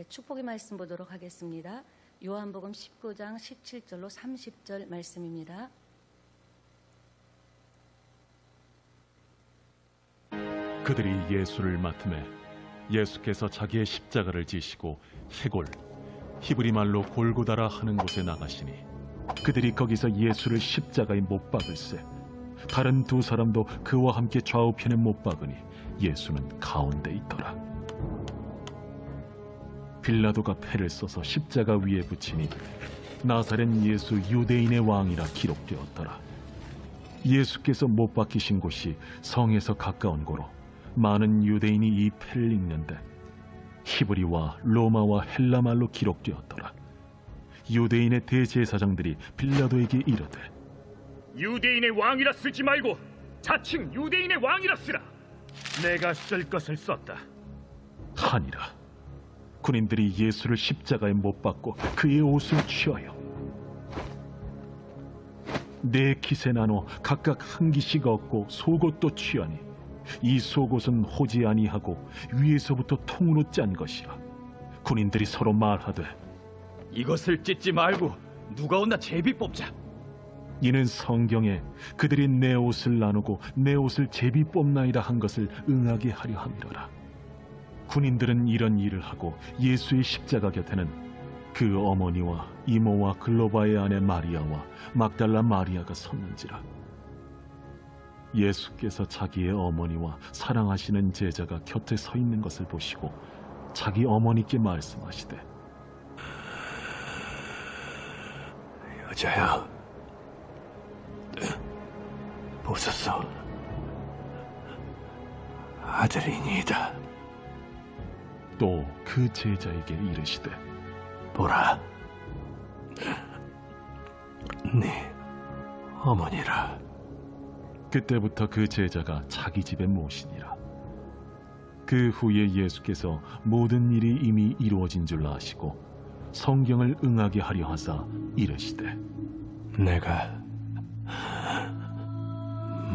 축복의 말씀 보도록 하겠습니다. 요한복음 19장 17절로 30절 말씀입니다. 그들이 예수를 맡음에 예수께서 자기의 십자가를 지시고 해골, 히브리 말로 골고다라 하는 곳에 나가시니 그들이 거기서 예수를 십자가에 못 박을세. 다른 두 사람도 그와 함께 좌우편에 못 박으니 예수는 가운데 있더라. 빌라도가 패를 써서 십자가 위에 붙이니 나사렛 예수 유대인의 왕이라 기록되었더라. 예수께서 못 박히신 곳이 성에서 가까운 고로 많은 유대인이 이 패를 읽는데 히브리와 로마와 헬라 말로 기록되었더라. 유대인의 대제사장들이 빌라도에게 이르되 유대인의 왕이라 쓰지 말고 자칭 유대인의 왕이라 쓰라. 내가 쓸 것을 썼다 하니라. 군인들이 예수를 십자가에 못 박고 그의 옷을 취하여 네 깃에 나눠 각각 한 깃씩 얻고 속옷도 취하니 이 속옷은 호지 아니하고 위에서부터 통으로 짠 것이라. 군인들이 서로 말하되 이것을 찢지 말고 누가 온나 제비 뽑자. 이는 성경에 그들이 내 옷을 나누고 내 옷을 제비 뽑나이다 한 것을 응하게 하려 함이로라. 군인들은 이런 일을 하고 예수의 십자가 곁에는 그 어머니와 이모와 글로바의 아내 마리아와 막달라 마리아가 섰는지라. 예수께서 자기의 어머니와 사랑하시는 제자가 곁에 서 있는 것을 보시고 자기 어머니께 말씀하시되 여자야, 보소서, 아들이니이다. 또 그 제자에게 이르시되 보라, 네 어머니라. 그때부터 그 제자가 자기 집에 모시니라. 그 후에 예수께서 모든 일이 이미 이루어진 줄 아시고 성경을 응하게 하려 하사 이르시되 내가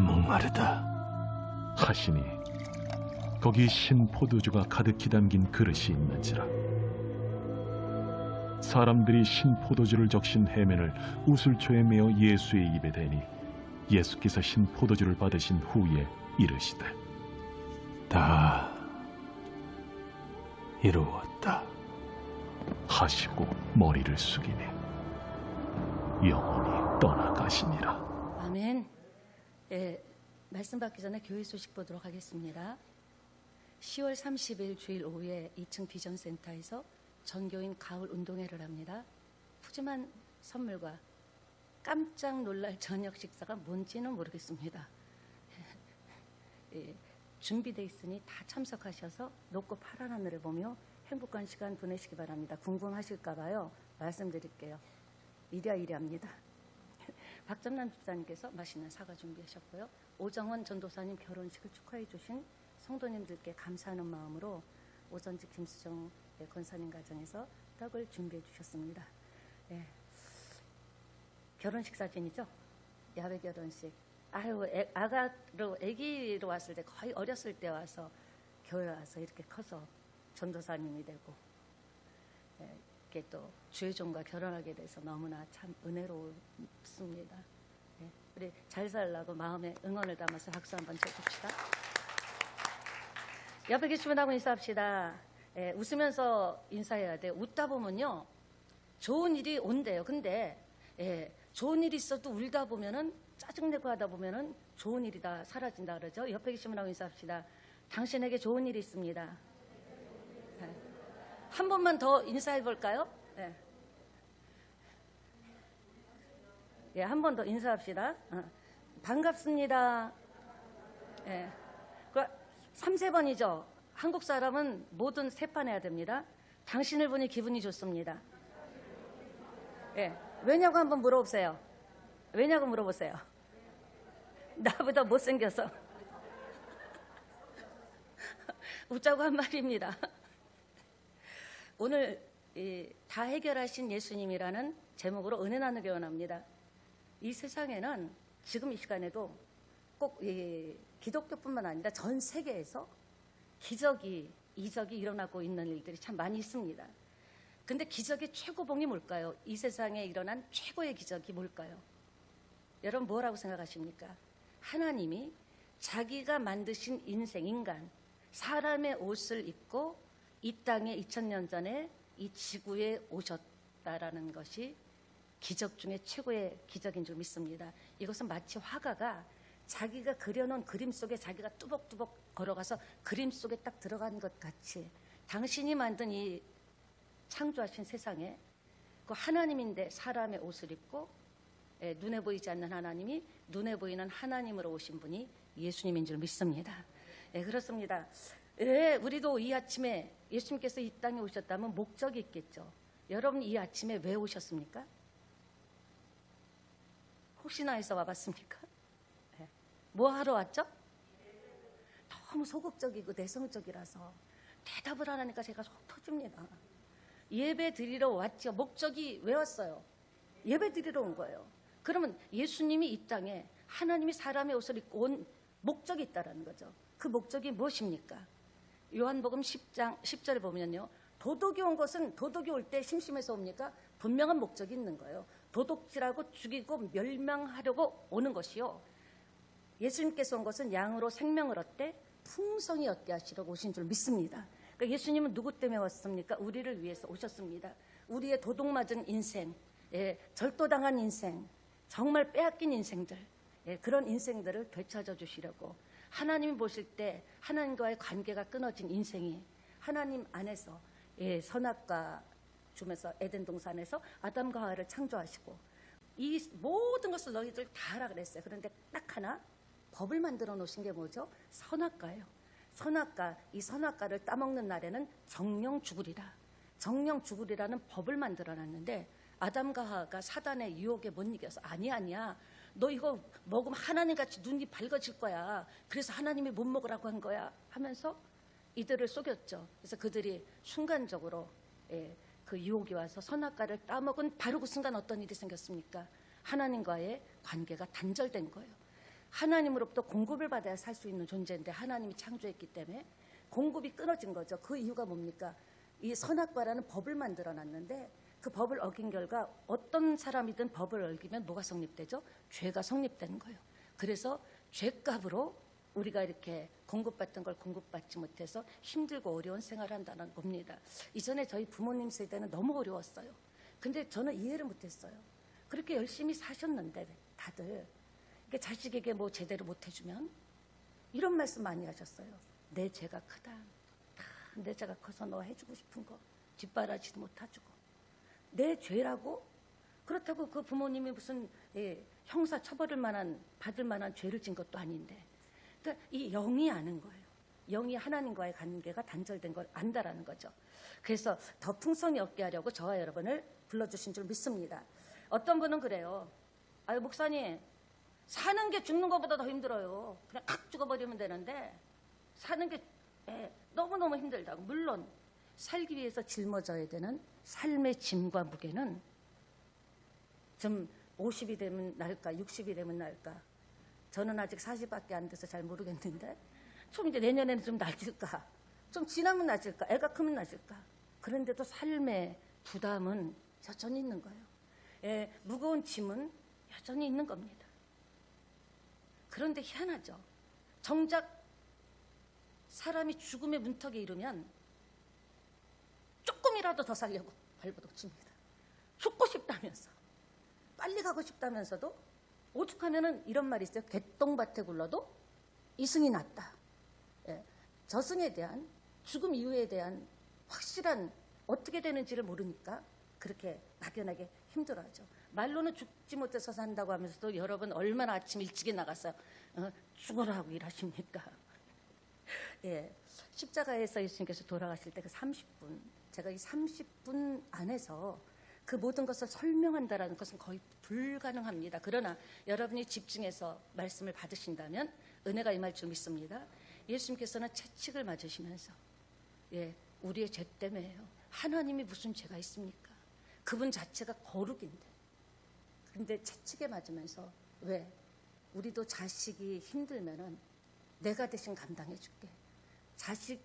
목마르다 하시니 거기 신 포도주가 가득히 담긴 그릇이 있는지라. 사람들이 신 포도주를 적신 해면을 우슬초에 메어 예수의 입에 대니 예수께서 신 포도주를 받으신 후에 이르시되 다 이루었다 하시고 머리를 숙이니 영원히 떠나가시니라. 아멘. 말씀 받기 전에 교회 소식 보도록 하겠습니다. 10월 30일 주일 오후에 2층 비전센터에서 전교인 가을 운동회를 합니다. 푸짐한 선물과 깜짝 놀랄 저녁 식사가 뭔지는 모르겠습니다. 준비되어 있으니 다 참석하셔서 높고 파란 하늘을 보며 행복한 시간 보내시기 바랍니다. 궁금하실까 봐요. 말씀드릴게요. 이랴이랴합니다. 박점남 집사님께서 맛있는 사과 준비하셨고요. 오정원 전도사님 결혼식을 축하해 주신 성도님들께 감사하는 마음으로 오전직 김수정 권사님 가정에서 떡을 준비해 주셨습니다. 결혼식 사진이죠. 야외 결혼식. 아기로 왔을 때 거의 어렸을 때 와서 교회 와서 이렇게 커서 전도사님이 되고 이렇게 또 주의 종과 결혼하게 돼서 너무나 참 은혜롭습니다. 우리 잘 살라고 마음에 응원을 담아서 박수 한번 쳐줍시다. 옆에 계신 분하고 인사합시다. 웃으면서 인사해야 돼요. 웃다 보면요 좋은 일이 온대요. 근데 좋은 일이 있어도 울다 보면은 짜증내고 하다 보면은 좋은 일이 다 사라진다 그러죠. 옆에 계신 분하고 인사합시다. 당신에게 좋은 일이 있습니다. 한 번만 더 인사해 볼까요? 한 번 더 인사합시다. 반갑습니다. 3-4번이죠. 한국 사람은 뭐든 세 판 해야 됩니다. 당신을 보니 기분이 좋습니다. 왜냐고 한번 물어보세요. 왜냐고 물어보세요. 나보다 못생겨서. 웃자고 한 말입니다. 오늘 다 해결하신 예수님이라는 제목으로 은혜 나누기 원합니다. 이 세상에는 지금 이 시간에도 꼭 기독교뿐만 아니라 전 세계에서 기적이 이적이 일어나고 있는 일들이 참 많이 있습니다. 근데 기적의 최고봉이 뭘까요? 이 세상에 일어난 최고의 기적이 뭘까요? 여러분 뭐라고 생각하십니까? 하나님이 자기가 만드신 인생, 인간, 사람의 옷을 입고 이 땅에 2000년 전에 이 지구에 오셨다라는 것이 기적 중에 최고의 기적인 줄 믿습니다. 이것은 마치 화가가 자기가 그려놓은 그림 속에 자기가 뚜벅뚜벅 걸어가서 그림 속에 딱 들어간 것 같이 당신이 만든 이 창조하신 세상에 그 하나님인데 사람의 옷을 입고 눈에 보이지 않는 하나님이 눈에 보이는 하나님으로 오신 분이 예수님인 줄 믿습니다. 그렇습니다. 우리도 이 아침에 예수님께서 이 땅에 오셨다면 목적이 있겠죠. 여러분 이 아침에 왜 오셨습니까? 혹시나 해서 와봤습니까? 뭐 하러 왔죠? 너무 소극적이고 내성적이라서 대답을 안 하니까 제가 속 터집니다. 예배 드리러 왔죠. 목적이 왜 왔어요? 예배 드리러 온 거예요. 그러면 예수님이 이 땅에 하나님이 사람의 옷을 입고 온 목적이 있다는 거죠. 그 목적이 무엇입니까? 요한복음 10장 10절에 보면요. 도둑이 온 것은 도둑이 올 때 심심해서 옵니까? 분명한 목적이 있는 거예요. 도둑질하고 죽이고 멸망하려고 오는 것이요. 예수님께서 온 것은 양으로 생명을 얻되 풍성히 얻게 하시려고 오신 줄 믿습니다. 그러니까 예수님은 누구 때문에 왔습니까? 우리를 위해서 오셨습니다. 우리의 도둑맞은 인생, 절도당한 인생, 정말 빼앗긴 인생들, 그런 인생들을 되찾아 주시려고 하나님이 보실 때 하나님과의 관계가 끊어진 인생이 하나님 안에서 선악과 주면서 에덴 동산에서 아담과 하와를 창조하시고 이 모든 것을 너희들 다 하라 그랬어요. 그런데 딱 하나 법을 만들어 놓으신 게 뭐죠? 선악과예요. 선악과, 이 선악과를 따먹는 날에는 정령 죽으리라. 정령 죽으리라는 법을 만들어 놨는데 아담과 하와가 사단의 유혹에 못 이겨서 아니야. 너 이거 먹으면 하나님같이 눈이 밝아질 거야. 그래서 하나님이 못 먹으라고 한 거야 하면서 이들을 속였죠. 그래서 그들이 순간적으로 그 유혹이 와서 선악과를 따먹은 바로 그 순간 어떤 일이 생겼습니까? 하나님과의 관계가 단절된 거예요. 하나님으로부터 공급을 받아야 살 수 있는 존재인데 하나님이 창조했기 때문에 공급이 끊어진 거죠. 그 이유가 뭡니까? 이 선악과라는 법을 만들어 놨는데 그 법을 어긴 결과 어떤 사람이든 법을 어기면 뭐가 성립되죠? 죄가 성립되는 거예요. 그래서 죄값으로 우리가 이렇게 공급받던 걸 공급받지 못해서 힘들고 어려운 생활을 한다는 겁니다. 이전에 저희 부모님 세대는 너무 어려웠어요. 근데 저는 이해를 못했어요. 그렇게 열심히 사셨는데 다들 그러니까 자식에게 뭐 제대로 못해주면 이런 말씀 많이 하셨어요. 내 죄가 크다. 내 죄가 커서 너 해주고 싶은 거 뒷바라지도 못해주고 내 죄라고? 그렇다고 그 부모님이 무슨 형사 처벌을 받을 만한 죄를 진 것도 아닌데 그러니까 이 영이 아는 거예요. 영이 하나님과의 관계가 단절된 걸 안다라는 거죠. 그래서 더 풍성히 얻게 하려고 저와 여러분을 불러주신 줄 믿습니다. 어떤 분은 그래요. 아유 목사님 사는 게 죽는 것보다 더 힘들어요. 그냥 칵 죽어버리면 되는데 사는 게 너무너무 힘들다고. 물론 살기 위해서 짊어져야 되는 삶의 짐과 무게는 좀 50이 되면 날까 60이 되면 날까. 저는 아직 40밖에 안 돼서 잘 모르겠는데 좀 이제 내년에는 좀 낮을까. 좀 지나면 낮을까. 애가 크면 낮을까. 그런데도 삶의 부담은 여전히 있는 거예요. 무거운 짐은 여전히 있는 겁니다. 그런데 희한하죠. 정작 사람이 죽음의 문턱에 이르면 조금이라도 더 살려고 발버둥 칩니다. 죽고 싶다면서 빨리 가고 싶다면서도 오죽하면은 이런 말이 있어요. 개똥밭에 굴러도 이승이 낫다. 저승에 대한 죽음 이후에 대한 확실한 어떻게 되는지를 모르니까 그렇게 막연하게 힘들어하죠. 말로는 죽지 못해서 산다고 하면서도 여러분 얼마나 아침 일찍이 나갔어요. 죽으라고 일하십니까? 십자가에서 예수님께서 돌아가실 때 그 30분, 제가 이 30분 안에서 그 모든 것을 설명한다라는 것은 거의 불가능합니다. 그러나 여러분이 집중해서 말씀을 받으신다면 은혜가 임할 줄 믿습니다. 예수님께서는 채찍을 맞으시면서 우리의 죄 때문에요. 하나님이 무슨 죄가 있습니까? 그분 자체가 거룩인데. 근데 채찍에 맞으면서 왜? 우리도 자식이 힘들면은 내가 대신 감당해 줄게. 자식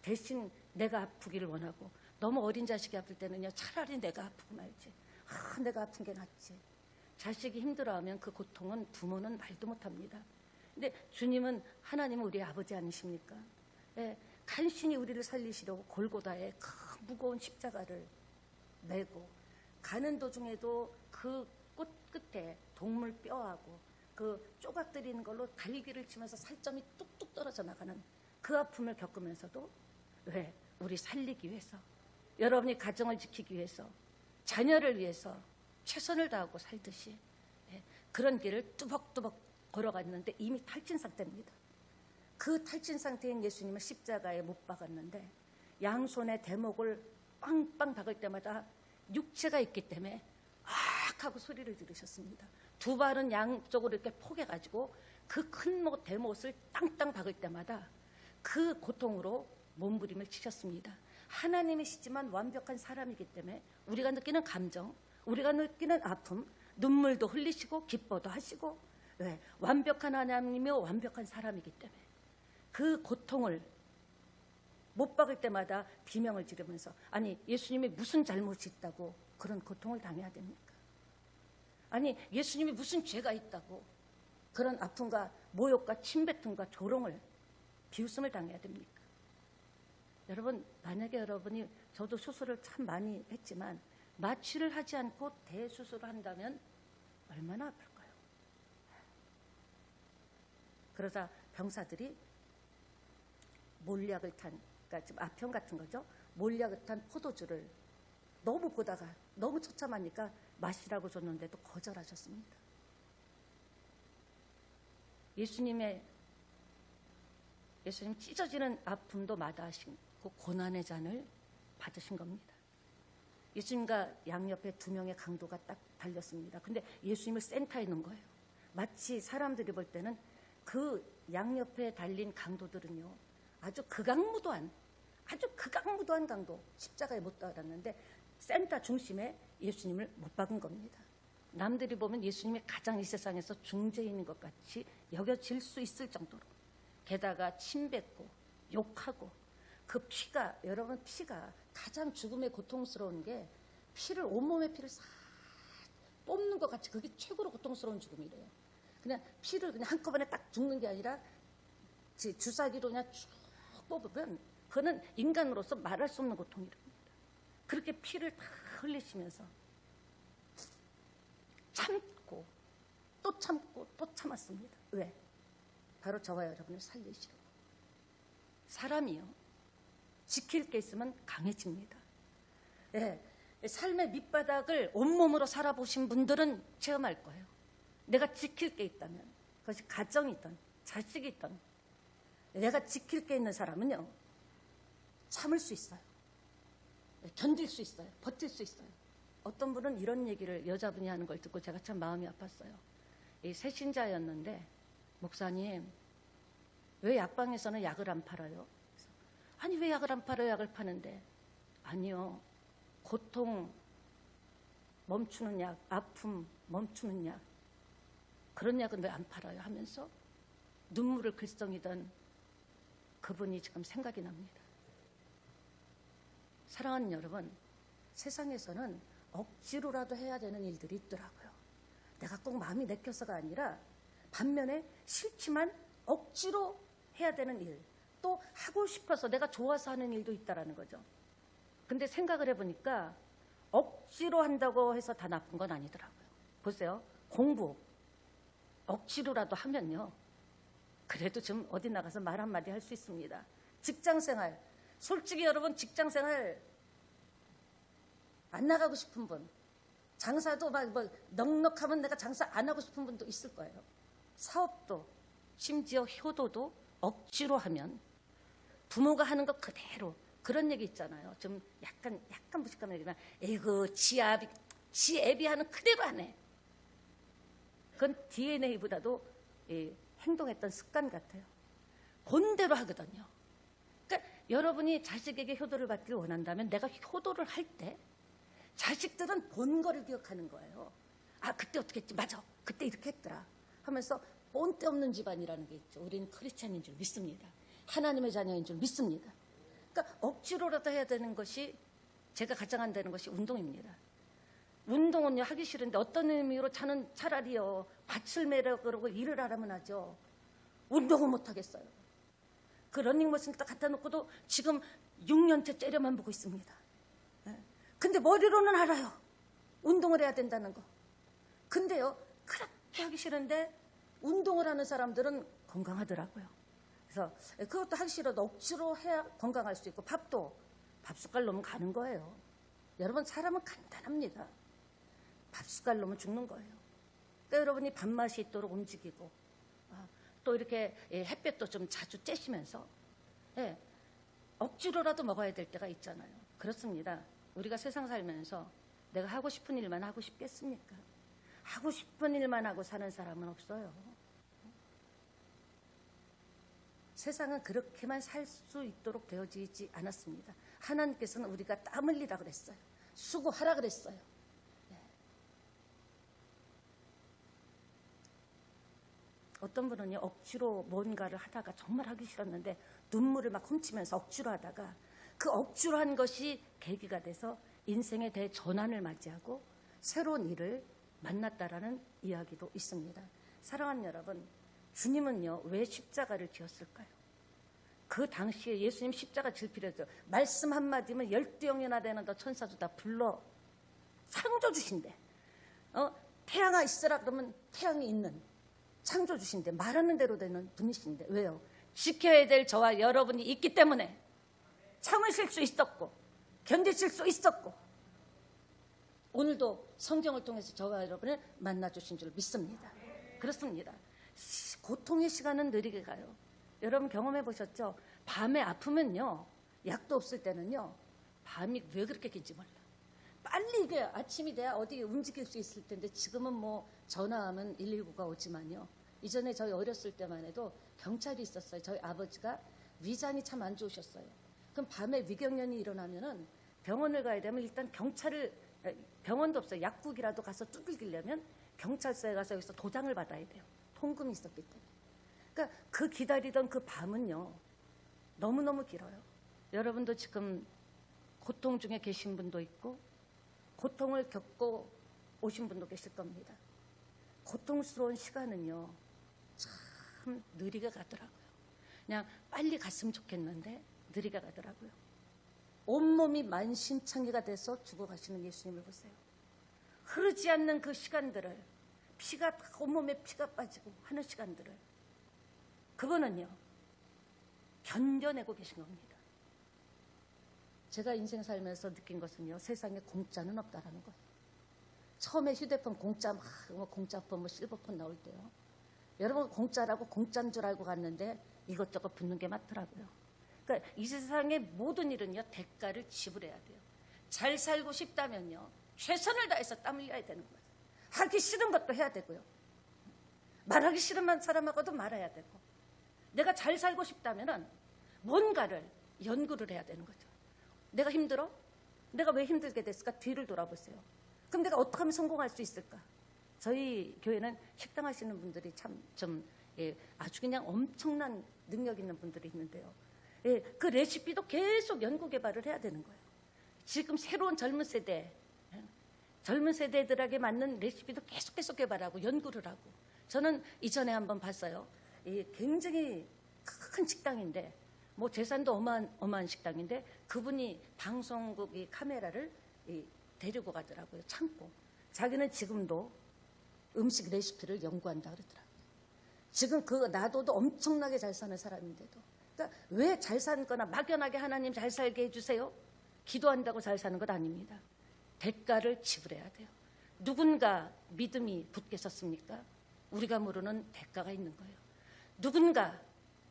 대신 내가 아프기를 원하고, 너무 어린 자식이 아플 때는요, 차라리 내가 아프고 말지. 내가 아픈 게 낫지. 자식이 힘들어하면 그 고통은 부모는 말도 못합니다. 근데 주님은, 하나님은 우리 아버지 아니십니까? 예, 간신히 우리를 살리시려고 골고다에 큰 무거운 십자가를 메고 가는 도중에도 그 꽃 끝에 동물 뼈하고 그 조각들이 있는 걸로 갈기를 치면서 살점이 뚝뚝 떨어져 나가는 그 아픔을 겪으면서도, 왜? 우리 살리기 위해서, 여러분이 가정을 지키기 위해서, 자녀를 위해서 최선을 다하고 살듯이, 예, 그런 길을 뚜벅뚜벅 걸어갔는데 이미 탈진 상태입니다. 그 탈진 상태인 예수님을 십자가에 못 박았는데 양손에 대목을 빵빵 박을 때마다 육체가 있기 때문에 악 하고 소리를 들으셨습니다. 두 발은 양쪽으로 이렇게 포개가지고 그 큰 대못을 땅땅 박을 때마다 그 고통으로 몸부림을 치셨습니다. 하나님이시지만 완벽한 사람이기 때문에 우리가 느끼는 감정, 우리가 느끼는 아픔, 눈물도 흘리시고 기뻐도 하시고, 왜? 완벽한 하나님이며 완벽한 사람이기 때문에 그 고통을 못 박을 때마다 비명을 지르면서, 아니 예수님이 무슨 잘못이 있다고 그런 고통을 당해야 됩니까? 아니 예수님이 무슨 죄가 있다고 그런 아픔과 모욕과 침뱉음과 조롱을, 비웃음을 당해야 됩니까? 여러분, 만약에 여러분이, 저도 수술을 참 많이 했지만 마취를 하지 않고 대수술을 한다면 얼마나 아플까요? 그러자 병사들이 몰약을 탄, 그러니까 지금 아편 같은 거죠. 몰약을 탄 포도주를 너무 보다가 너무 처참하니까 마시라고 줬는데도 거절하셨습니다. 예수님 찢어지는 아픔도 마다하시고 고난의 잔을 받으신 겁니다. 예수님과 양옆에 두 명의 강도가 딱 달렸습니다. 근데 예수님을 센터에 놓은 거예요. 마치 사람들이 볼 때는 그 양옆에 달린 강도들은요, 아주 극악무도한 강도, 십자가에 못 달았는데 센터 중심에 예수님을 못 박은 겁니다. 남들이 보면 예수님이 가장 이 세상에서 중재인인 것 같이 여겨질 수 있을 정도로, 게다가 침뱉고 욕하고, 그 피가, 여러분, 피가 가장 죽음의 고통스러운 게, 피를, 온몸의 피를 싹 뽑는 것 같이, 그게 최고로 고통스러운 죽음이래요. 그냥 피를 그냥 한꺼번에 딱 죽는 게 아니라 주사기로 그냥 쭉 뽑으면 그거는 인간으로서 말할 수 없는 고통이랍니다. 그렇게 피를 다 흘리시면서 참고 또 참고 또 참았습니다. 왜? 바로 저와 여러분을 살리시려고. 사람이요, 지킬 게 있으면 강해집니다. 예, 삶의 밑바닥을 온몸으로 살아보신 분들은 체험할 거예요. 내가 지킬 게 있다면, 그것이 가정이든 자식이든, 내가 지킬 게 있는 사람은요, 참을 수 있어요. 견딜 수 있어요. 버틸 수 있어요. 어떤 분은 이런 얘기를, 여자분이 하는 걸 듣고 제가 참 마음이 아팠어요. 이 새신자였는데, 목사님, 왜 약방에서는 약을 안 팔아요? 아니, 왜 약을 안 팔아요? 약을 파는데. 아니요, 고통 멈추는 약, 아픔 멈추는 약, 그런 약은 왜 안 팔아요? 하면서 눈물을 글썽이던 그분이 지금 생각이 납니다. 사랑하는 여러분, 세상에서는 억지로라도 해야 되는 일들이 있더라고요. 내가 꼭 마음이 내켜서가 아니라 반면에 싫지만 억지로 해야 되는 일, 또 하고 싶어서 내가 좋아서 하는 일도 있다라는 거죠. 근데 생각을 해보니까 억지로 한다고 해서 다 나쁜 건 아니더라고요. 보세요. 공부 억지로라도 하면요, 그래도 좀 어디 나가서 말 한마디 할 수 있습니다. 직장생활, 솔직히 여러분, 직장생활 안 나가고 싶은 분, 장사도 막 넉넉하면 내가 장사 안 하고 싶은 분도 있을 거예요. 사업도, 심지어 효도도 억지로 하면, 부모가 하는 것 그대로, 그런 얘기 있잖아요. 좀 약간 무식한 얘기지만, 에이구, 지 애비 하는 그대로 하네. 그건 DNA보다도 행동했던 습관 같아요. 본대로 하거든요. 그러니까 여러분이 자식에게 효도를 받기를 원한다면, 내가 효도를 할 때 자식들은 본 거를 기억하는 거예요. 아, 그때 어떻게 했지? 맞아, 그때 이렇게 했더라 하면서, 본때 없는 집안이라는 게 있죠. 우리는 크리스찬인 줄 믿습니다. 하나님의 자녀인 줄 믿습니다. 그러니까 억지로라도 해야 되는 것이, 제가 가장 안 되는 것이 운동입니다. 운동은요, 하기 싫은데 어떤 의미로 저는 차라리요, 밭을 매려 그러고 일을 하라면 하죠. 운동은 못 하겠어요. 그 러닝머신 딱 갖다 놓고도 지금 6년째 째려만 보고 있습니다. 예. 근데 머리로는 알아요. 운동을 해야 된다는 거. 근데요, 그렇게 하기 싫은데 운동을 하는 사람들은 건강하더라고요. 그래서 그것도 하기 싫어도 억지로 해야 건강할 수 있고, 밥도 밥 숟갈 넣으면 가는 거예요. 여러분, 사람은 간단합니다. 밥 숟갈 넣으면 죽는 거예요. 그러니까 여러분이 밥맛이 있도록 움직이고, 또 이렇게 햇볕도 좀 자주 쬐시면서, 예, 억지로라도 먹어야 될 때가 있잖아요. 그렇습니다. 우리가 세상 살면서 내가 하고 싶은 일만 하고 싶겠습니까? 하고 싶은 일만 하고 사는 사람은 없어요. 세상은 그렇게만 살 수 있도록 되어지지 않았습니다. 하나님께서는 우리가 땀 흘리라 그랬어요. 수고하라 그랬어요. 네. 어떤 분은요, 억지로 뭔가를 하다가 정말 하기 싫었는데 눈물을 막 훔치면서 억지로 하다가 그 억지로 한 것이 계기가 돼서 인생의 대전환을 맞이하고 새로운 일을 만났다라는 이야기도 있습니다. 사랑하는 여러분, 주님은요, 왜 십자가를 지었을까요? 그 당시에 예수님 십자가 질 필요죠. 말씀 한마디면 12영이나 되는 더 천사도 다 불러 창조주신데, 태양아 있으라 그러면 태양이 있는 창조주신데, 말하는 대로 되는 분이신데, 왜요? 지켜야 될 저와 여러분이 있기 때문에 참으실 수 있었고 견디실 수 있었고, 오늘도 성경을 통해서 저와 여러분을 만나주신 줄 믿습니다. 그렇습니다. 고통의 시간은 느리게 가요. 여러분 경험해 보셨죠? 밤에 아프면요, 약도 없을 때는요, 밤이 왜 그렇게 긴지 몰라. 빨리 이게 아침이 돼야 어디 움직일 수 있을 텐데, 지금은 뭐 전화하면 119가 오지만요, 이전에 저희 어렸을 때만 해도 경찰이 있었어요. 저희 아버지가 위장이 참 안 좋으셨어요. 그럼 밤에 위경련이 일어나면은 병원을 가야 되면 일단 병원도 없어요. 약국이라도 가서 두들기려면 경찰서에 가서 여기서 도장을 받아야 돼요. 통금이 있었기 때문에. 그러니까 그 기다리던 그 밤은요, 너무너무 길어요. 여러분도 지금 고통 중에 계신 분도 있고 고통을 겪고 오신 분도 계실 겁니다. 고통스러운 시간은요, 참 느리게 가더라고요. 그냥 빨리 갔으면 좋겠는데 느리게 가더라고요. 온몸이 만신창이가 돼서 죽어가시는 예수님을 보세요. 흐르지 않는 그 시간들을, 온몸에 피가 빠지고 하는 시간들을 그분은요, 견뎌내고 계신 겁니다. 제가 인생 살면서 느낀 것은요, 세상에 공짜는 없다라는 거예요. 처음에 휴대폰 공짜, 공짜폰, 실버폰 나올 때요, 여러분 공짜라고 공짜인 줄 알고 갔는데 이것저것 붙는 게 많더라고요. 그러니까 이 세상의 모든 일은요, 대가를 지불해야 돼요. 잘 살고 싶다면요, 최선을 다해서 땀 흘려야 되는 거예요. 하기 싫은 것도 해야 되고요, 말하기 싫은 사람하고도 말아야 되고, 내가 잘 살고 싶다면은 뭔가를 연구를 해야 되는 거죠. 내가 힘들어? 내가 왜 힘들게 됐을까? 뒤를 돌아보세요. 그럼 내가 어떻게 하면 성공할 수 있을까? 저희 교회는 식당 하시는 분들이 참 좀 아주 그냥 엄청난 능력 있는 분들이 있는데요. 그 레시피도 계속 연구 개발을 해야 되는 거예요. 지금 새로운 젊은 세대들에게 맞는 레시피도 계속 개발하고 연구를 하고. 저는 이전에 한번 봤어요. 굉장히 큰 식당인데, 뭐 재산도 어마어마한 식당인데, 그분이 방송국 카메라를 데리고 가더라고요. 창고. 자기는 지금도 음식 레시피를 연구한다 그러더라고요. 지금 나도도 엄청나게 잘 사는 사람인데도. 그러니까 왜 잘 사는 거나 막연하게 하나님 잘 살게 해주세요, 기도한다고 잘 사는 것 아닙니다. 대가를 지불해야 돼요. 누군가 믿음이 붙겠었습니까? 우리가 모르는 대가가 있는 거예요. 누군가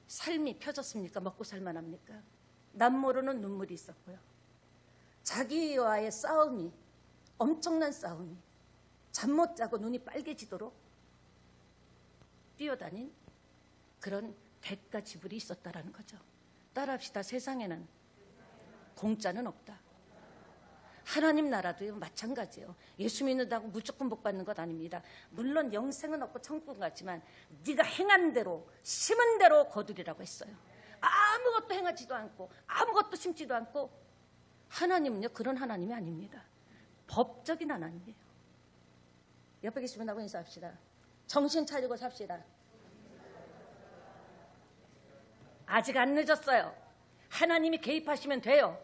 삶이 펴졌습니까? 먹고 살만합니까? 남 모르는 눈물이 있었고요. 자기와의 싸움이, 엄청난 싸움이, 잠 못 자고 눈이 빨개지도록 뛰어다닌 그런 대가 지불이 있었다라는 거죠. 따라합시다. 세상에는 공짜는 없다. 하나님 나라도 마찬가지예요. 예수 믿는다고 무조건 복 받는 것 아닙니다. 물론 영생은 없고 천국은 같지만 네가 행한 대로, 심은 대로 거두리라고 했어요. 아무 아무것도 행하지도 않고 아무것도 심지도 않고, 하나님은요 그런 하나님이 아닙니다. 법적인 하나님이에요. 옆에 계신 분하고 인사합시다. 정신 차리고 삽시다. 아직 안 늦었어요. 하나님이 개입하시면 돼요.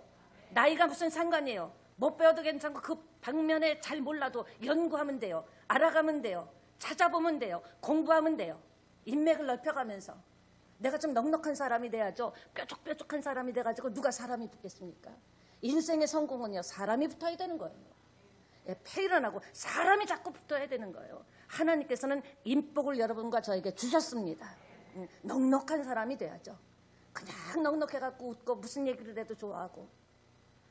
나이가 무슨 상관이에요. 못 배워도 괜찮고 그 방면에 잘 몰라도 연구하면 돼요. 알아가면 돼요. 찾아보면 돼요. 공부하면 돼요. 인맥을 넓혀가면서. 내가 좀 넉넉한 사람이 돼야죠. 뾰족뾰족한 사람이 돼가지고 누가 사람이 붙겠습니까? 인생의 성공은요 사람이 붙어야 되는 거예요. 예, 패일어나고 사람이 자꾸 붙어야 되는 거예요. 하나님께서는 인복을 여러분과 저에게 주셨습니다. 넉넉한 사람이 돼야죠. 그냥 넉넉해갖고 웃고 무슨 얘기를 해도 좋아하고.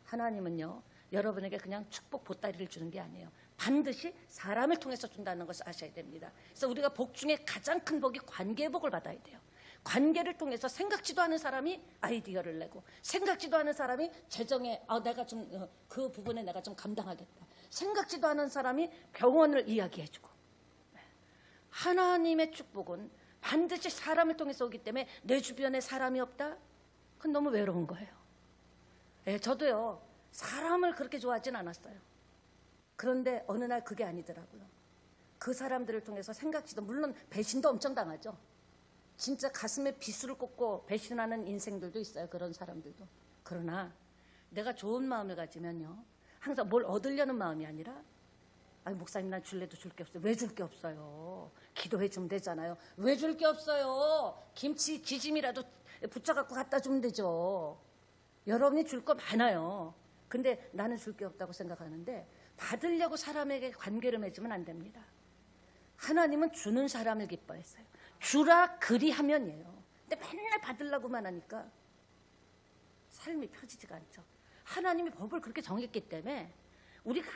하나님은요 여러분에게 그냥 축복 보따리를 주는 게 아니에요. 반드시 사람을 통해서 준다는 것을 아셔야 됩니다. 그래서 우리가 복 중에 가장 큰 복이 관계의 복을 받아야 돼요. 관계를 통해서 생각지도 않은 사람이 아이디어를 내고, 생각지도 않은 사람이 재정에 내가 좀 그 부분에 내가 좀 감당하겠다, 생각지도 않은 사람이 병원을 이야기해주고. 하나님의 축복은 반드시 사람을 통해서 오기 때문에 내 주변에 사람이 없다? 그건 너무 외로운 거예요. 네, 저도요 사람을 그렇게 좋아하진 않았어요. 그런데 어느 날 그게 아니더라고요. 그 사람들을 통해서 생각지도, 물론 배신도 엄청 당하죠. 진짜 가슴에 비수를 꽂고 배신하는 인생들도 있어요. 그런 사람들도. 그러나 내가 좋은 마음을 가지면요 항상 뭘 얻으려는 마음이 아니라, 아니 목사님 난 줄래도 줄 게 없어요. 왜 줄 게 없어요? 기도해 주면 되잖아요. 왜 줄 게 없어요? 김치 기짐이라도 붙여갖고 갖다 주면 되죠. 여러분이 줄 거 많아요. 근데 나는 줄 게 없다고 생각하는데, 받으려고 사람에게 관계를 맺으면 안 됩니다. 하나님은 주는 사람을 기뻐했어요. 주라 그리하면이에요. 근데 맨날 받으려고만 하니까 삶이 펴지지가 않죠. 하나님이 법을 그렇게 정했기 때문에 우리가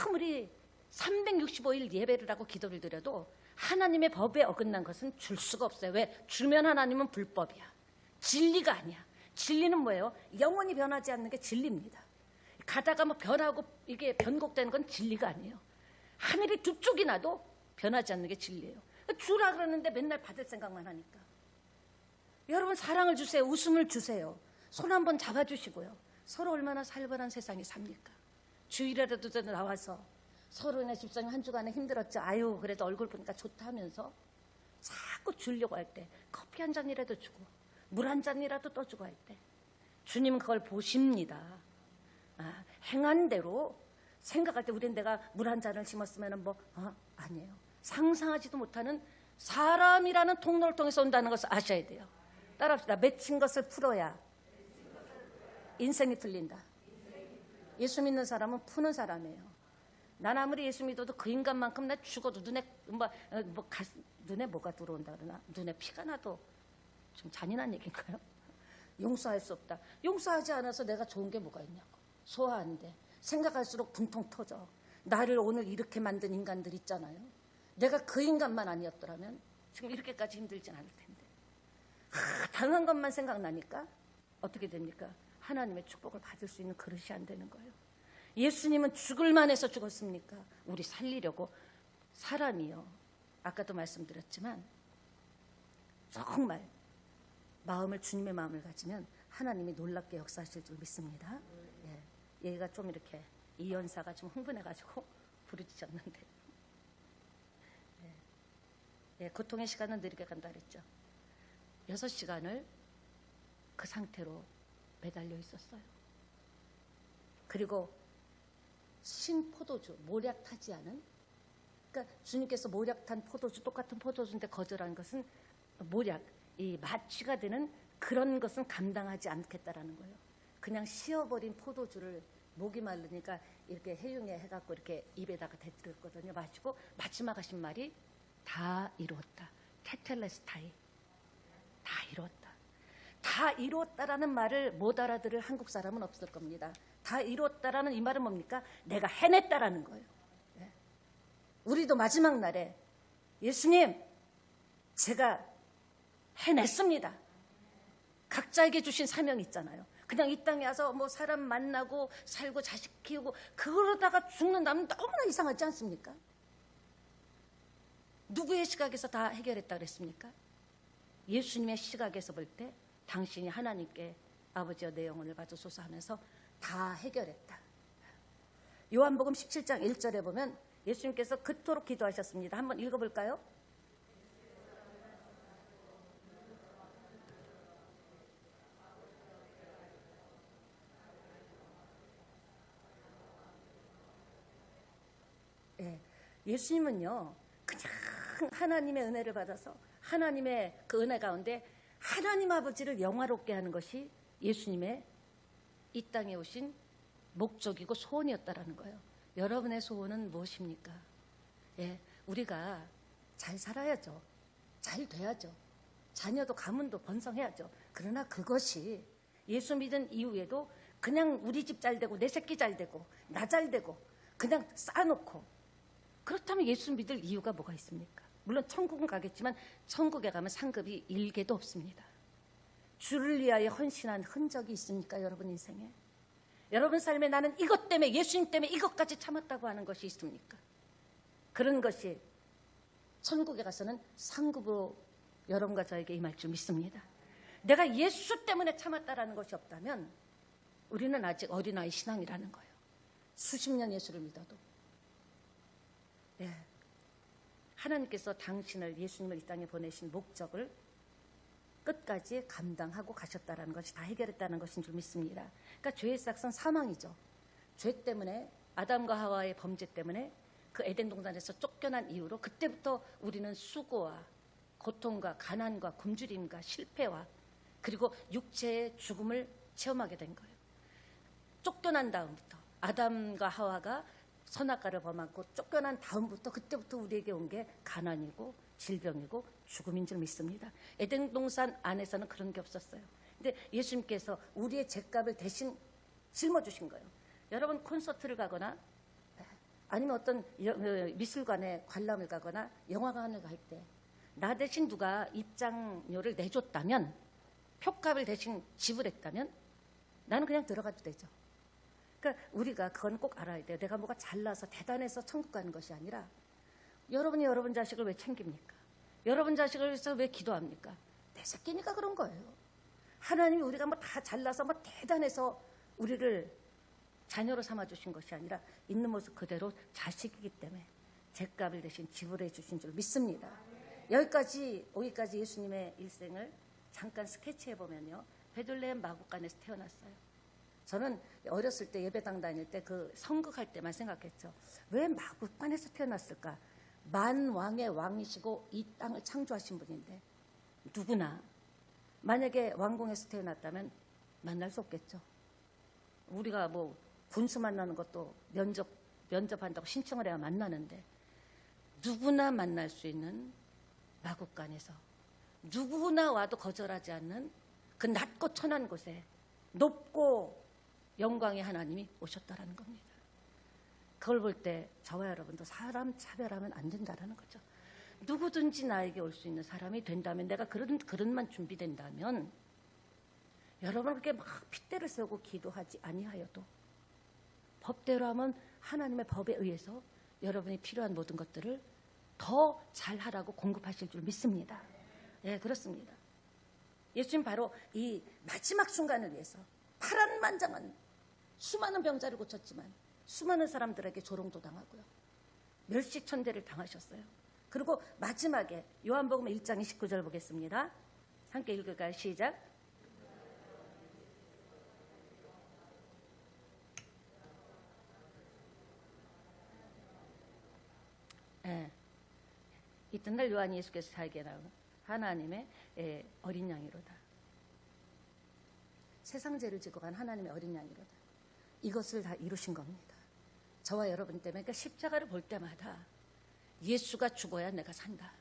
아무리 365일 예배를 하고 기도를 드려도 하나님의 법에 어긋난 것은 줄 수가 없어요. 왜? 주면 하나님은 불법이야. 진리가 아니야. 진리는 뭐예요? 영원히 변하지 않는 게 진리입니다. 가다가 뭐 변하고 이게 변곡되는 건 진리가 아니에요. 하늘이 두 쪽이 나도 변하지 않는 게 진리예요. 주라 그러는데 맨날 받을 생각만 하니까. 여러분 사랑을 주세요. 웃음을 주세요. 손 한번 잡아주시고요. 서로 얼마나 살벌한 세상이 삽니까? 주일에라도 나와서 서로의 집사님 한 주간에 힘들었죠. 아유 그래도 얼굴 보니까 좋다 하면서 자꾸 주려고 할 때 커피 한 잔이라도 주고 물 한 잔이라도 떠주고 할 때 주님은 그걸 보십니다. 행한 대로 생각할 때 우리는 내가 물 한 잔을 심었으면 아니에요. 상상하지도 못하는 사람이라는 통로를 통해서 온다는 것을 아셔야 돼요. 따라합시다. 맺힌 것을 풀어야 인생이 풀린다. 예수 믿는 사람은 푸는 사람이에요. 난 아무리 예수 믿어도 그 인간만큼 나 죽어도 눈에 눈에 뭐가 들어온다 그러나, 눈에 피가 나도 좀 잔인한 얘기인가요? 용서할 수 없다. 용서하지 않아서 내가 좋은 게 뭐가 있냐고. 소화 안 돼. 생각할수록 분통 터져. 나를 오늘 이렇게 만든 인간들 있잖아요. 내가 그 인간만 아니었더라면 지금 이렇게까지 힘들진 않을 텐데. 당한 것만 생각나니까 어떻게 됩니까? 하나님의 축복을 받을 수 있는 그릇이 안 되는 거예요. 예수님은 죽을 만해서 죽었습니까? 우리 살리려고. 사람이요, 아까도 말씀드렸지만 정말 마음을, 주님의 마음을 가지면 하나님이 놀랍게 역사하실 줄 믿습니다. 얘가 좀 이렇게 이 연사가 좀 흥분해가지고 부르짖었는데, 고통의 시간은 느리게 간다 그랬죠. 6시간을 그 상태로 매달려 있었어요. 그리고 신포도주, 모략 타지 않은, 그러니까 주님께서 모략 탄 포도주, 똑같은 포도주인데 거절한 것은 모략, 이 마취가 되는 그런 것은 감당하지 않겠다라는 거예요. 그냥 쉬어버린 포도주를 목이 마르니까 이렇게 해융에 해갖고 이렇게 입에다가 대들었거든요. 마시고 마지막 하신 말이 다 이루었다. 테텔레스타이. 다 이루었다. 다 이루었다라는 말을 못 알아들을 한국 사람은 없을 겁니다. 다 이루었다라는 이 말은 뭡니까? 내가 해냈다라는 거예요. 우리도 마지막 날에 예수님, 제가 해냈습니다. 각자에게 주신 사명이 있잖아요. 그냥 이 땅에 와서 뭐 사람 만나고 살고 자식 키우고 그러다가 죽는다면 너무나 이상하지 않습니까? 누구의 시각에서 다 해결했다 그랬습니까? 예수님의 시각에서 볼 때 당신이 하나님께 아버지여 내 영혼을 받으소서 하면서 다 해결했다. 요한복음 17장 1절에 보면 예수님께서 그토록 기도하셨습니다. 한번 읽어볼까요? 예, 예수님은요 그냥 하나님의 은혜를 받아서 하나님의 그 은혜 가운데 하나님 아버지를 영화롭게 하는 것이 예수님의 이 땅에 오신 목적이고 소원이었다라는 거예요. 여러분의 소원은 무엇입니까? 예, 우리가 잘 살아야죠. 잘 돼야죠. 자녀도 가문도 번성해야죠. 그러나 그것이 예수 믿은 이후에도 그냥 우리 집 잘 되고 내 새끼 잘 되고 나 잘 되고 그냥 쌓아놓고 그렇다면 예수 믿을 이유가 뭐가 있습니까? 물론 천국은 가겠지만 천국에 가면 상급이 일개도 없습니다. 주를 위하여 헌신한 흔적이 있습니까? 여러분 인생에? 여러분 삶에 나는 이것 때문에 예수님 때문에 이것까지 참았다고 하는 것이 있습니까? 그런 것이 천국에 가서는 상급으로 여러분과 저에게 임할 줄 믿습니다. 내가 예수 때문에 참았다라는 것이 없다면 우리는 아직 어린아이 신앙이라는 거예요. 수십 년 예수를 믿어도. 예. 하나님께서 당신을 예수님을 이 땅에 보내신 목적을 끝까지 감당하고 가셨다라는 것이 다 해결했다는 것인 줄 믿습니다. 그러니까 죄의 싹은 사망이죠. 죄 때문에 아담과 하와의 범죄 때문에 그 에덴 동산에서 쫓겨난 이후로 그때부터 우리는 수고와 고통과 가난과 굶주림과 실패와 그리고 육체의 죽음을 체험하게 된 거예요. 쫓겨난 다음부터 아담과 하와가 선악과를 범하고 쫓겨난 다음부터 그때부터 우리에게 온 게 가난이고 질병이고 죽음인 줄 믿습니다. 에덴 동산 안에서는 그런 게 없었어요. 근데 예수님께서 우리의 죄값을 대신 짊어주신 거예요. 여러분 콘서트를 가거나 아니면 어떤 미술관에 관람을 가거나 영화관을 갈 때 나 대신 누가 입장료를 내줬다면 표값을 대신 지불했다면 나는 그냥 들어가도 되죠. 그러니까 우리가 그건 꼭 알아야 돼요. 내가 뭐가 잘나서 대단해서 천국 가는 것이 아니라 여러분이 여러분 자식을 왜 챙깁니까? 여러분 자식을 위해서 왜 기도합니까? 내 새끼니까 그런 거예요. 하나님이 우리가 뭐 다 잘나서 뭐 대단해서 우리를 자녀로 삼아주신 것이 아니라 있는 모습 그대로 자식이기 때문에 죗값을 대신 지불해 주신 줄 믿습니다. 오기까지 예수님의 일생을 잠깐 스케치해 보면요. 베들레헴 마구간에서 태어났어요. 저는 어렸을 때 예배당 다닐 때 그 성극할 때만 생각했죠. 왜 마구간에서 태어났을까? 만왕의 왕이시고 이 땅을 창조하신 분인데 누구나 만약에 왕궁에서 태어났다면 만날 수 없겠죠. 우리가 뭐 군수 만나는 것도 면접한다고 신청을 해야 만나는데 누구나 만날 수 있는 마구간에서 누구나 와도 거절하지 않는 그 낮고 천한 곳에 높고 영광의 하나님이 오셨다라는 겁니다. 그걸 볼 때 저와 여러분도 사람 차별하면 안 된다라는 거죠. 누구든지 나에게 올 수 있는 사람이 된다면 내가 그런 그릇만 준비된다면 여러분 그렇게 막 핏대를 세우고 기도하지 아니하여도 법대로 하면 하나님의 법에 의해서 여러분이 필요한 모든 것들을 더 잘하라고 공급하실 줄 믿습니다. 예, 그렇습니다. 예수님 바로 이 마지막 순간을 위해서 파란만장한 수많은 병자를 고쳤지만 수많은 사람들에게 조롱도 당하고요. 멸시천대를 당하셨어요. 그리고 마지막에 요한복음 1장 29절 보겠습니다. 함께 읽을까요? 시작. 예. 이튿날 요한이 예수께서 자기에게 나오는 하나님의 어린 양이로다. 세상 죄를 지고 간 하나님의 어린 양이로다. 이것을 다 이루신 겁니다. 저와 여러분 때문에 그러니까 십자가를 볼 때마다 예수가 죽어야 내가 산다.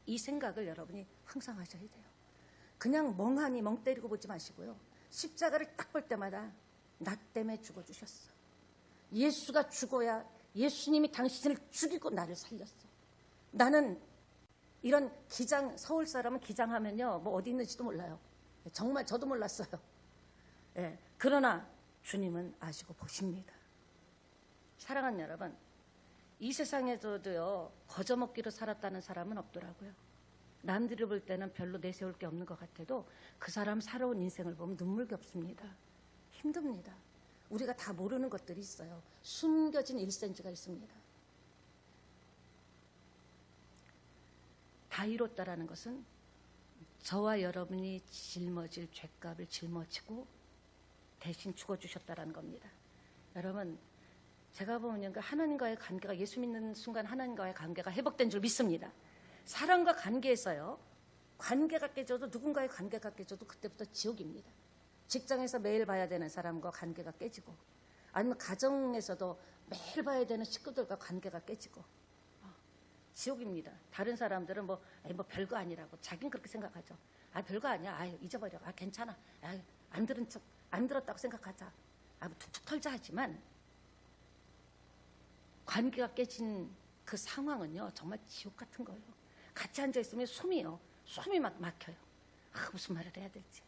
이 생각을 여러분이 항상 하셔야 돼요. 그냥 멍하니 멍 때리고 보지 마시고요. 십자가를 딱 볼 때마다 나 때문에 죽어주셨어. 예수가 죽어야 예수님이 당신을 죽이고 나를 살렸어. 나는 이런 기장, 서울 사람은 기장하면요, 뭐 어디 있는지도 몰라요. 정말 저도 몰랐어요. 예, 그러나 주님은 아시고 보십니다. 사랑하는 여러분, 이 세상에서도요, 거저먹기로 살았다는 사람은 없더라고요. 남들이 볼 때는 별로 내세울 게 없는 것 같아도 그 사람 살아온 인생을 보면 눈물겹습니다. 힘듭니다. 우리가 다 모르는 것들이 있어요. 숨겨진 1cm가 있습니다. 다 이뤘다라는 것은 저와 여러분이 짊어질 죄값을 짊어지고 대신 죽어주셨다라는 겁니다. 여러분, 제가 보면 하나님과의 관계가, 예수 믿는 순간 하나님과의 관계가 회복된 줄 믿습니다. 사람과 관계에서요, 관계가 깨져도, 누군가의 관계가 깨져도 그때부터 지옥입니다. 직장에서 매일 봐야 되는 사람과 관계가 깨지고, 아니면 가정에서도 매일 봐야 되는 식구들과 관계가 깨지고, 지옥입니다. 다른 사람들은 뭐 별거 아니라고, 자기는 그렇게 생각하죠. 별거 아니야. 잊어버려. 괜찮아. 안 들은 척, 안 들었다고 생각하자. 툭툭 털자 하지만, 관계가 깨진 그 상황은요, 정말 지옥 같은 거예요. 같이 앉아있으면 숨이 막 막혀요. 무슨 말을 해야 될지.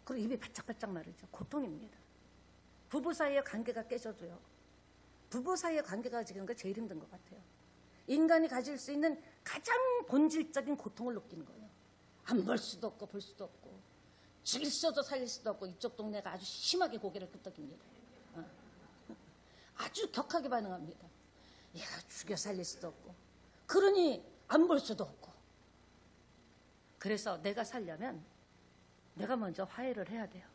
그리고 입이 바짝바짝 마르죠. 고통입니다. 부부 사이의 관계가 깨져도요, 부부 사이의 관계가 지금 게 제일 힘든 것 같아요. 인간이 가질 수 있는 가장 본질적인 고통을 느끼는 거예요. 안 볼 수도 없고 볼 수도 없고, 죽일 수도 살릴 수도 없고, 이쪽 동네가 아주 심하게 고개를 끄덕입니다. 아주 격하게 반응합니다. 죽여 살릴 수도 없고, 그러니 안 볼 수도 없고. 그래서 내가 살려면 내가 먼저 화해를 해야 돼요.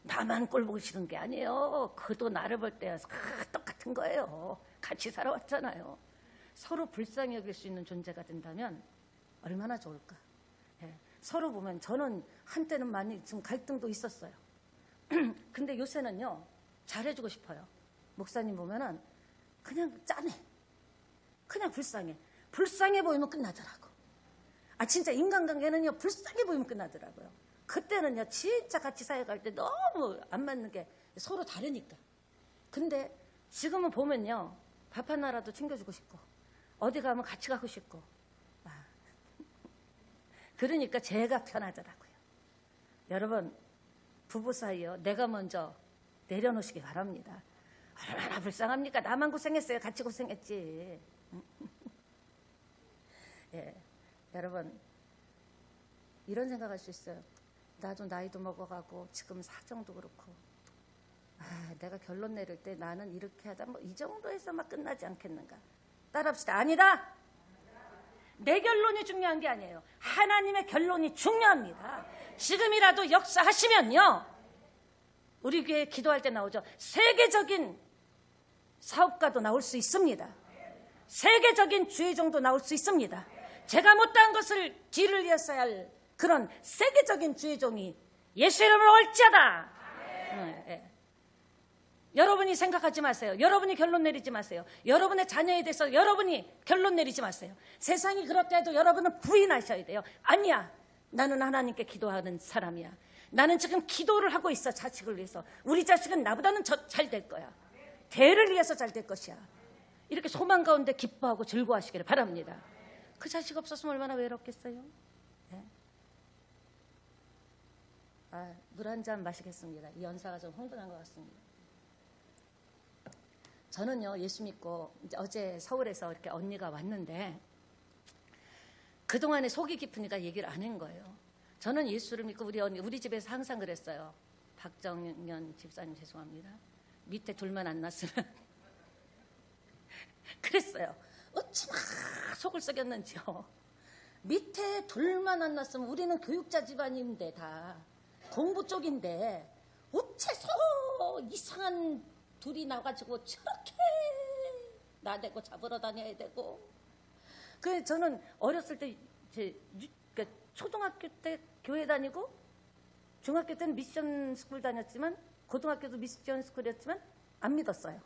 나만 꼴 보기 싫은 게 아니에요. 그도 나를 볼 때 똑같은 거예요. 같이 살아왔잖아요. 서로 불쌍히 여길 수 있는 존재가 된다면 얼마나 좋을까. 서로 보면, 저는 한때는 많이 좀 갈등도 있었어요. 근데 요새는요, 잘해주고 싶어요. 목사님 보면은 그냥 짠해. 그냥 불쌍해. 불쌍해 보이면 끝나더라고. 진짜 인간관계는요, 불쌍해 보이면 끝나더라고요. 그때는요, 진짜 같이 사역할 때 너무 안 맞는 게 서로 다르니까. 근데 지금은 보면요, 밥 하나라도 챙겨주고 싶고, 어디 가면 같이 가고 싶고. 그러니까 제가 편하더라고요. 여러분, 부부 사이요, 내가 먼저 내려놓으시기 바랍니다. 얼마나 불쌍합니까? 나만 고생했어요. 같이 고생했지. 여러분, 이런 생각할 수 있어요. 나도 나이도 먹어가고 지금 사정도 그렇고, 내가 결론 내릴 때 나는 이렇게 하다 이 정도에서 막 끝나지 않겠는가. 따라합시다. 아니다. 내 결론이 중요한 게 아니에요. 하나님의 결론이 중요합니다. 지금이라도 역사하시면요, 우리 교회 기도할 때 나오죠. 세계적인 사업가도 나올 수 있습니다. 세계적인 주의종도 나올 수 있습니다. 제가 못한 것을 뒤를 이었어야 할 그런 세계적인 주의종이 예수 이름으로 올지어다. 여러분이 생각하지 마세요. 여러분이 결론 내리지 마세요. 여러분의 자녀에 대해서 여러분이 결론 내리지 마세요. 세상이 그렇다 해도 여러분은 부인하셔야 돼요. 아니야, 나는 하나님께 기도하는 사람이야. 나는 지금 기도를 하고 있어. 자식을 위해서. 우리 자식은 나보다는 잘 될 거야. 대를 위해서 잘 될 것이야. 이렇게 소망 가운데 기뻐하고 즐거워하시기를 바랍니다. 그 자식 없었으면 얼마나 외롭겠어요. 물 한 잔 마시겠습니다. 이 연사가 좀 흥분한 것 같습니다. 저는요, 예수 믿고 이제 어제 서울에서 이렇게 언니가 왔는데, 그동안에 속이 깊으니까 얘기를 안 한 거예요. 저는 예수를 믿고 우리 집에서 항상 그랬어요. 박정년 집사님 죄송합니다. 밑에 둘만 안 났으면 그랬어요. 어찌나 속을 썩였는지요. 밑에 둘만 안 났으면, 우리는 교육자 집안인데 다 공부 쪽인데 어째서 이상한 둘이 나가지고 저렇게 나대고 잡으러 다녀야 되고. 그래서 저는 어렸을 때 초등학교 때 교회 다니고, 중학교 때는 미션 스쿨 다녔지만, 고등학교도 미션 스쿨이었지만 안 믿었어요.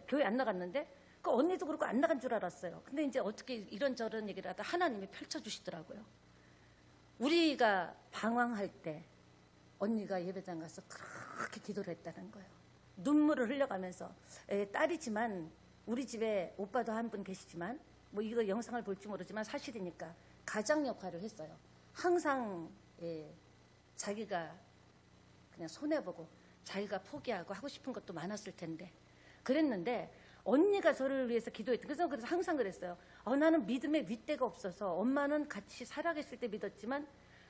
교회 안 나갔는데, 그 언니도 그렇고 안 나간 줄 알았어요. 근데 이제 어떻게 이런저런 얘기를 하다 하나님이 펼쳐주시더라고요. 우리가 방황할 때 언니가 예배당 가서 그렇게 기도를 했다는 거예요. 눈물을 흘려가면서, 딸이지만 우리 집에 오빠도 한 분 계시지만, 이거 영상을 볼지 모르지만 사실이니까 가장 역할을 했어요. 항상 자기가 그냥 손해보고 자기가 포기하고 하고 싶은 것도 많았을 텐데, 그랬는데 언니가 저를 위해서 기도했던. 그래서 항상 그랬어요. 나는 믿음의 윗대가 없어서, 엄마는 같이 살아계실 때 믿었지만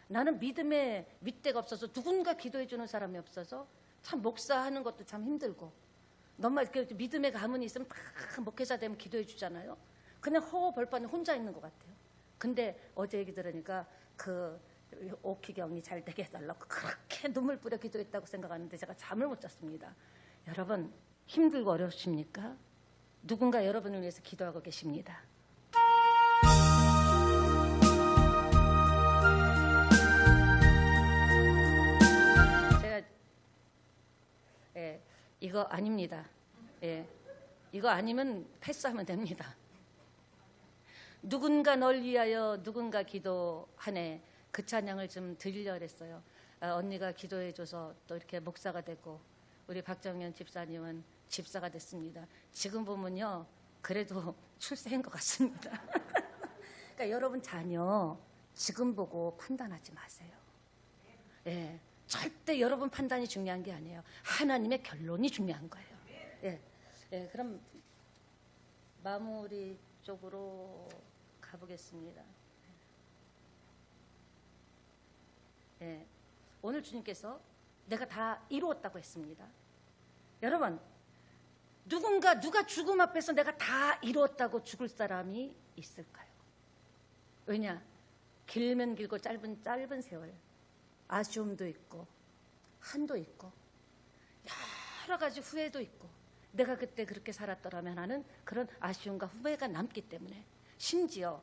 나는 믿음의 윗대가 없어서 누군가 기도해 주는 사람이 없어서 참 목사하는 것도 참 힘들고, 너무 이렇게 믿음의 가문이 있으면 다 목회자 되면 기도해 주잖아요. 그냥 허허벌판에 혼자 있는 것 같아요. 근데 어제 얘기 들으니까 그 오키경이 잘 되게 해달라고 그렇게 눈물 뿌려 기도했다고 생각하는데 제가 잠을 못 잤습니다. 여러분, 힘들고 어렵십니까? 누군가 여러분을 위해서 기도하고 계십니다. 제가 이거 아닙니다. 이거 아니면 패스하면 됩니다. 누군가 널 위하여 누군가 기도하네. 그 찬양을 좀 드리려 했어요. 언니가 기도해줘서 또 이렇게 목사가 되고, 우리 박정현 집사님은 집사가 됐습니다. 지금 보면요, 그래도 출세한 것 같습니다. 그러니까 여러분 자녀 지금 보고 판단하지 마세요. 절대 여러분 판단이 중요한 게 아니에요. 하나님의 결론이 중요한 거예요. 그럼 마무리 쪽으로 가보겠습니다. 오늘 주님께서 내가 다 이루었다고 했습니다. 여러분, 누가 죽음 앞에서 내가 다 이루었다고 죽을 사람이 있을까요? 왜냐? 길면 길고 짧은 세월, 아쉬움도 있고 한도 있고 여러 가지 후회도 있고, 내가 그때 그렇게 살았더라면 하는 그런 아쉬움과 후회가 남기 때문에, 심지어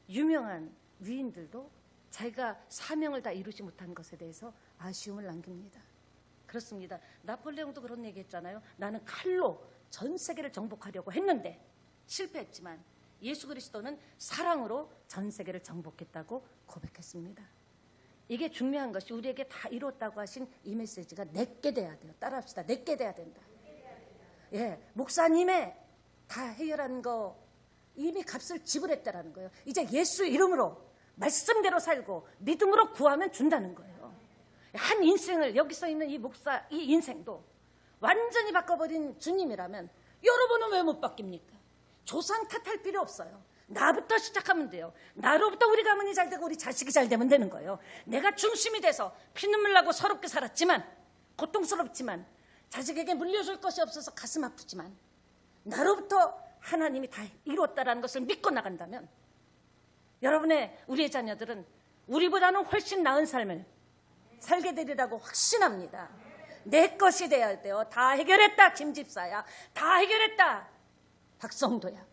유명한 위인들도 자기가 사명을 다 이루지 못한 것에 대해서 아쉬움을 남깁니다. 그렇습니다. 나폴레옹도 그런 얘기 했잖아요. 나는 칼로 전 세계를 정복하려고 했는데 실패했지만 예수 그리스도는 사랑으로 전 세계를 정복했다고 고백했습니다. 이게 중요한 것이, 우리에게 다 이뤘다고 하신 이 메시지가 내게 돼야 돼요. 따라합시다. 내게 돼야 된다. 목사님의 다 해결한 거 이미 값을 지불했다라는 거예요. 이제 예수 이름으로 말씀대로 살고 믿음으로 구하면 준다는 거예요. 한 인생을, 여기 서 있는 이 목사 이 인생도 완전히 바꿔버린 주님이라면 여러분은 왜 못 바뀝니까? 조상 탓할 필요 없어요. 나부터 시작하면 돼요. 나로부터 우리 가문이 잘 되고 우리 자식이 잘 되면 되는 거예요. 내가 중심이 돼서 피눈물 나고 서럽게 살았지만, 고통스럽지만, 자식에게 물려줄 것이 없어서 가슴 아프지만 나로부터 하나님이 다 이루었다라는 것을 믿고 나간다면, 우리의 자녀들은 우리보다는 훨씬 나은 삶을 살게 되리라고 확신합니다. 내 것이 돼야 돼요. 다 해결했다 김집사야, 다 해결했다 박성도야.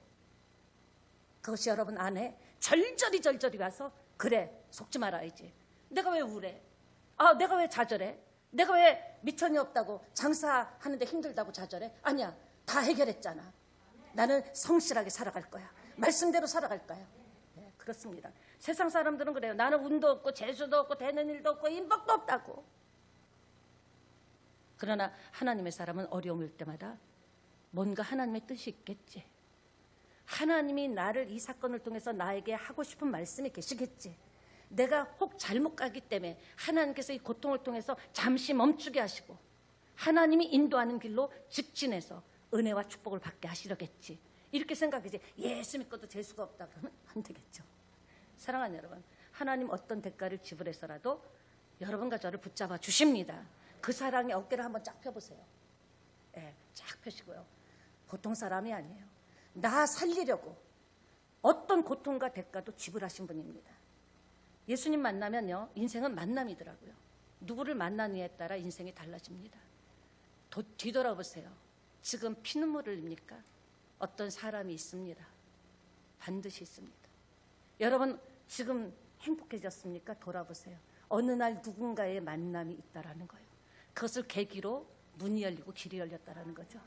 그것이 여러분 안에 절절히 와서, 그래 속지 말아야지. 내가 왜 우울해? 내가 왜 좌절해? 내가 왜 미천이 없다고, 장사하는데 힘들다고 좌절해? 아니야, 다 해결했잖아. 나는 성실하게 살아갈 거야. 말씀대로 살아갈 거야. 그렇습니다. 세상 사람들은 그래요. 나는 운도 없고 재수도 없고 되는 일도 없고 인복도 없다고. 그러나 하나님의 사람은 어려움일 때마다 뭔가 하나님의 뜻이 있겠지. 하나님이 나를 이 사건을 통해서 나에게 하고 싶은 말씀이 계시겠지. 내가 혹 잘못 가기 때문에 하나님께서 이 고통을 통해서 잠시 멈추게 하시고 하나님이 인도하는 길로 직진해서 은혜와 축복을 받게 하시려겠지. 이렇게 생각이지. 예수 믿고도 재수가 없다 그러면 안 되겠죠. 사랑하는 여러분, 하나님 어떤 대가를 지불해서라도 여러분과 저를 붙잡아 주십니다. 그 사랑의 어깨를 한번 쫙 펴보세요. 쫙 펴시고요. 보통 사람이 아니에요. 나 살리려고 어떤 고통과 대가도 지불하신 분입니다. 예수님 만나면요, 인생은 만남이더라고요. 누구를 만나느냐에 따라 인생이 달라집니다. 뒤돌아보세요. 지금 피눈물을 흘립니까? 어떤 사람이 있습니다. 반드시 있습니다. 여러분 지금 행복해졌습니까? 돌아보세요. 어느 날 누군가의 만남이 있다라는 거예요. 그것을 계기로 문이 열리고 길이 열렸다라는 거죠.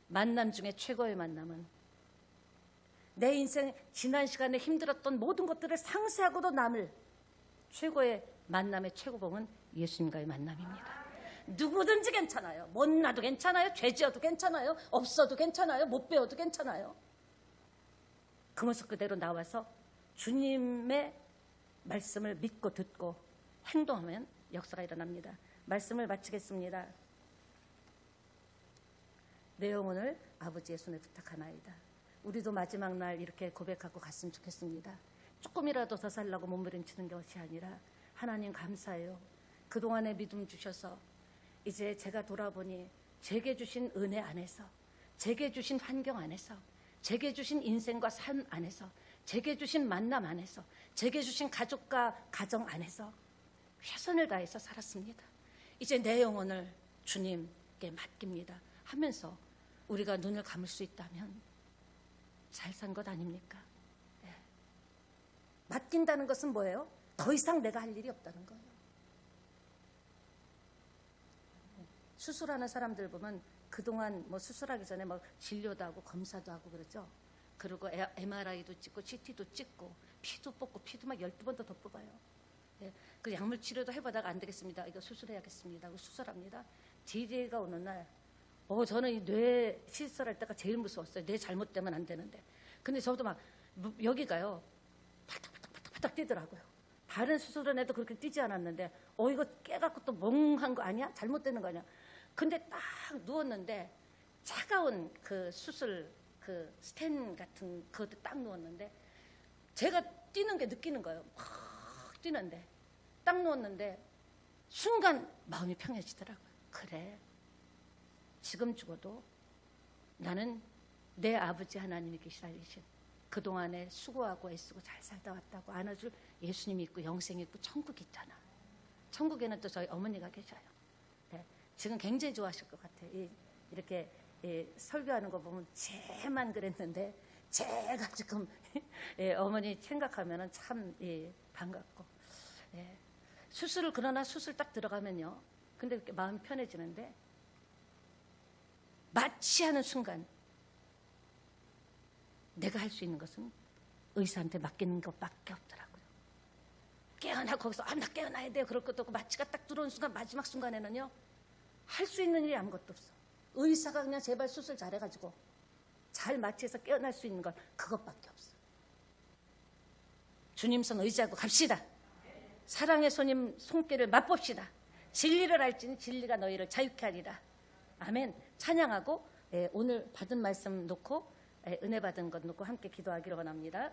만남 중에 최고의 만남은, 내 인생 지난 시간에 힘들었던 모든 것들을 상쇄하고도 남을 최고의 만남의 최고봉은 예수님과의 만남입니다. 누구든지 괜찮아요. 못나도 괜찮아요. 죄지어도 괜찮아요. 없어도 괜찮아요. 못 배워도 괜찮아요. 그 모습 그대로 나와서 주님의 말씀을 믿고 듣고 행동하면 역사가 일어납니다. 말씀을 마치겠습니다. 내 영혼을 아버지의 손에 부탁하나이다. 우리도 마지막 날 이렇게 고백하고 갔으면 좋겠습니다. 조금이라도 더 살라고 몸부림치는 것이 아니라 하나님 감사해요. 그동안의 믿음 주셔서 이제 제가 돌아보니 제게 주신 은혜 안에서, 제게 주신 환경 안에서, 제게 주신 인생과 삶 안에서, 제게 주신 만남 안에서, 제게 주신 가족과 가정 안에서 최선을 다해서 살았습니다. 이제 내 영혼을 주님께 맡깁니다 하면서 우리가 눈을 감을 수 있다면 잘 산 것 아닙니까? 네. 맡긴다는 것은 뭐예요? 더 이상 내가 할 일이 없다는 거예요. 수술하는 사람들 보면 그동안 뭐 수술하기 전에 뭐 진료도 하고 검사도 하고 그러죠. 그리고 MRI도 찍고 CT도 찍고 피도 뽑고 피도 막 12번도 더 뽑아요. 예, 그 약물 치료도 해보다가 안 되겠습니다. 이거 수술해야겠습니다. 하고 수술합니다. D-Day가 오는 날 저는 이 뇌 시술할 때가 제일 무서웠어요. 뇌 잘못되면 안 되는데. 근데 저도 막 여기가요 팔딱팔딱 뛰더라고요. 다른 수술은 해도 그렇게 뛰지 않았는데 이거 깨갖고 또 멍한 거 아니야? 잘못되는 거 아니야? 근데 딱 누웠는데 차가운 그 수술 그 스텐 같은 그것도 딱 누웠는데 제가 뛰는 게 느끼는 거예요. 막 뛰는데 딱 누웠는데 순간 마음이 평해지더라고요. 그래, 지금 죽어도 나는 내 아버지 하나님이 살리신 그동안에 수고하고 애쓰고 잘 살다 왔다고 안아줄 예수님이 있고 영생이 있고 천국이 있잖아. 천국에는 또 저희 어머니가 계셔요. 네, 지금 굉장히 좋아하실 것 같아요. 이렇게 설교하는 거 보면 쟤만 그랬는데 제가 지금 어머니 생각하면 참 반갑고. 그러나 수술 딱 들어가면요. 근데 이렇게 마음이 편해지는데 마취 하는 순간 내가 할 수 있는 것은 의사한테 맡기는 것밖에 없더라고요. 깨어나 거기서 나 깨어나야 돼요. 그럴 것도 없고 마취가 딱 들어온 순간 마지막 순간에는요. 할 수 있는 일이 아무것도 없어. 의사가 그냥 제발 수술 잘해가지고 잘 마취해서 깨어날 수 있는 건 그것밖에 없어. 주님 손 의지하고 갑시다. 사랑의 손길을 맛봅시다. 진리를 알지니 진리가 너희를 자유케 하리라. 아멘. 찬양하고 오늘 받은 말씀 놓고 은혜 받은 것 놓고 함께 기도하기로 원합니다.